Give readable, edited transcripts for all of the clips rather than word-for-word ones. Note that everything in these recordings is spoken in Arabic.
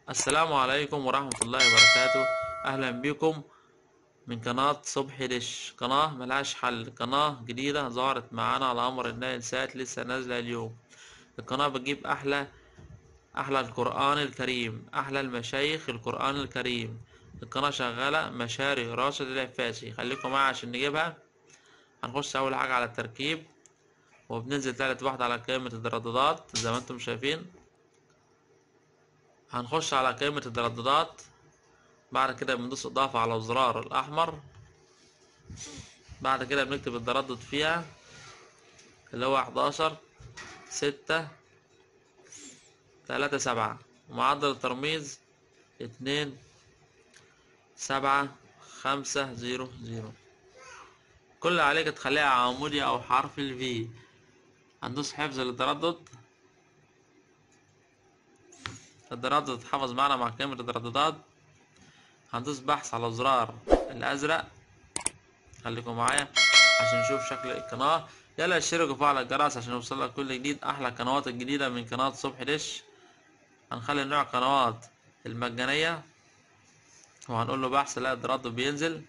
السلام عليكم ورحمة الله وبركاته. أهلا بكم من قناة صبحي دش، قناة ملهاش حل، قناة جديدة ظهرت معانا على أمر النايل سات، لسه نازلة اليوم. القناة بتجيب أحلى القرآن الكريم، أحلى المشايخ القرآن الكريم. القناة شغالة مشاري راشد العفاسي، خليكم معايا عشان نجيبها. هنخش أول حاجة على التركيب، وبننزل تالت واحدة على قائمة الترددات زي ما انتم شايفين. هنخش على قائمة الترددات، بعد كده بندوس اضافة على الزرار الاحمر. بعد كده بنكتب التردد فيها اللي هو 11.6.3.7، معدل الترميز 2.7.5.0.0. كل اللي عليك تخليها عمودي او حرف V. هندوس حفظ للتردد. التردد اتحفظ معنا مع قائمة الترددات. هندوس بحث على الزرار الازرق، خليكم معايا عشان نشوف شكل القناة. يلا اشتركوا وفعل الجرس عشان يوصلك كل جديد، احلى القنوات الجديدة من قناة صبحي دش. هنخلي نوع قنوات المجانية، وهنقول له بحث، لا التردد بينزل.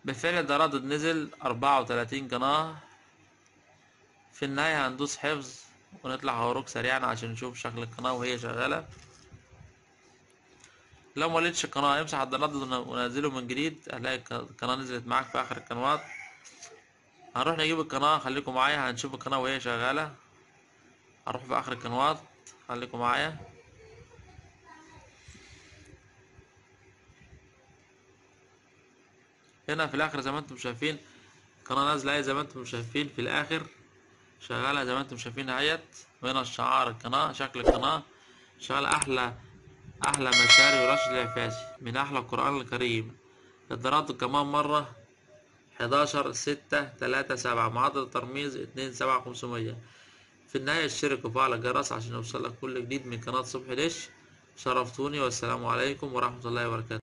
بالفعل التردد نزل 34 قناة. في النهاية هندوس حفظ ونطلع هوروك سريعا عشان نشوف شكل القناة وهي شغالة. لو ملقتش القناة امسح التردد ونزله من جديد، هتلاقي القناة نزلت معاك في آخر القنوات. هنروح نجيب القناة، خليكم معايا هنشوف القناة وهي شغالة. هنروح في آخر القنوات، خليكم معايا. هنا في الآخر زي ما انتم شايفين القناة نازلة اهي، زي ما انتم شايفين في الآخر شغالة زي ما انتم شايفين اهيت. وهنا الشعار القناة، شكل القناة شغالة أحلى مشاري ورشد العفاسي من أحلى القرآن الكريم. التردد كمان مرة 11.6.3.7، معدل الترميز 2.7.500. في النهاية اشترك وفعل الجرس عشان يوصلك كل جديد من قناة صبحي دش. شرفتوني، والسلام عليكم ورحمة الله وبركاته.